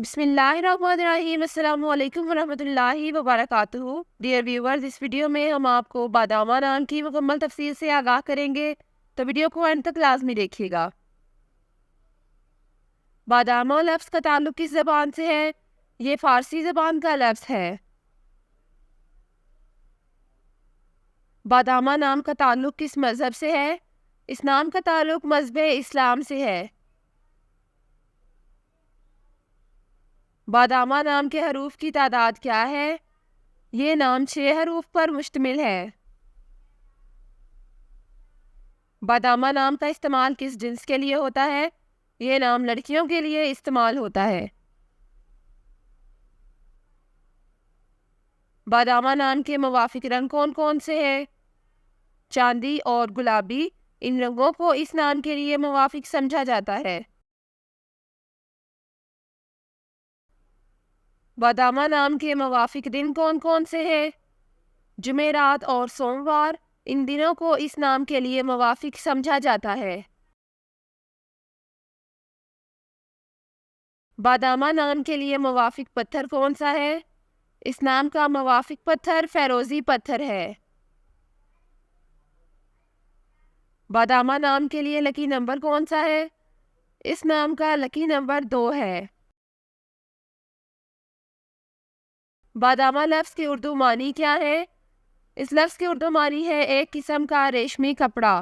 बिस्मिल्लाहिर्रहमानिर्रहीम। अस्सलाम वालेकुम वरहमतुल्लाहि वबरकातुहू। डियर व्यूअर्स, इस वीडियो में हम आपको बादामा नाम की मुकम्मल तफसीर से आगाह करेंगे, तो वीडियो को अंत तक लाजमी देखिएगा। बादामा लफ्ज़ का ताल्लुक किस ज़बान से है? ये फ़ारसी ज़बान का लफ्ज़ है। बादामा नाम का ताल्लुक किस मज़हब से है? इस नाम का ताल्लुक मज़हब इस्लाम से है। बादामा नाम के हरूफ की तादाद क्या है? ये नाम 6 हरूफ पर मुश्तमिल है। बादामा नाम का इस्तेमाल किस जिन्स के लिए होता है? ये नाम लड़कियों के लिए इस्तेमाल होता है। बादामा नाम के मुवाफिक रंग कौन कौन से हैं? चांदी और गुलाबी। इन रंगों को इस नाम के लिए मुवाफिक समझा जाता है। बादामा नाम के मुवाफिक दिन कौन कौन से हैं? जुमेरात और सोमवार। इन दिनों को इस नाम के लिए मुवाफिक समझा जाता है। बादामा नाम के लिए मुवाफिक पत्थर कौन सा है? इस नाम का मुवाफिक पत्थर फेरोजी पत्थर है। बादामा नाम के लिए लकी नंबर कौन सा है? इस नाम का लकी नंबर 2 है। बादामा लफ्ज़ की उर्दू मानी क्या है? इस लफ्ज़ की उर्दू मानी है एक किस्म का रेशमी कपड़ा।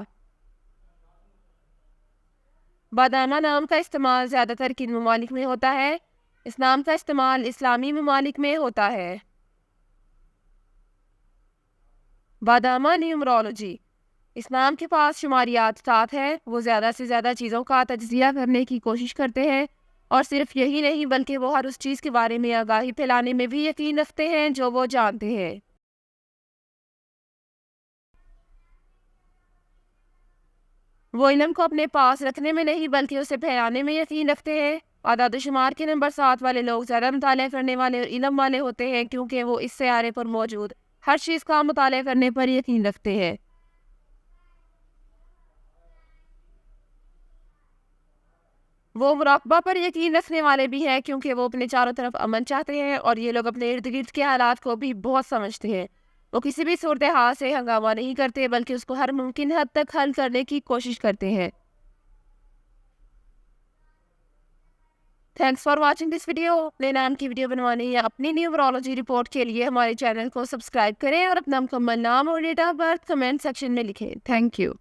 बादामा नाम का इस्तेमाल ज़्यादातर किन ममालिक में होता है? इस नाम का इस्तेमाल इस्लामी ममालिक में होता है। बादामा न्यूमरोलॉजी। इस नाम के पास शुमारियात 7 है। वो ज़्यादा से ज़्यादा चीज़ों का तज्ज़िया करने की कोशिश करते हैं, और सिर्फ यही नहीं बल्कि वो हर उस चीज़ के बारे में आगाही फैलाने में भी यकीन रखते हैं जो वो जानते हैं। वो इल्म को अपने पास रखने में नहीं बल्कि उसे फैलाने में यकीन रखते हैं। आदाद शुमार के नंबर 7 वाले लोग ज़्यादा मुताला करने वाले और इल्म वाले होते हैं, क्योंकि वो इस सयारे पर मौजूद हर चीज़ का मुताला करने पर यकीन रखते हैं। वो मुराकबा पर यकीन रखने वाले भी हैं, क्योंकि वो अपने चारों तरफ अमन चाहते हैं, और ये लोग अपने इर्द गिर्द के हालात को भी बहुत समझते हैं। वो किसी भी सूरत हाल से हंगामा नहीं करते, बल्कि उसको हर मुमकिन हद तक हल करने की कोशिश करते हैं। Thanks for watching this video. अपने नाम की वीडियो बनवाने या अपनी न्यूमरोलॉजी रिपोर्ट के लिए हमारे चैनल को सब्सक्राइब करें और अपना मुकम्मल नाम और date of birth comment section में लिखें। Thank you.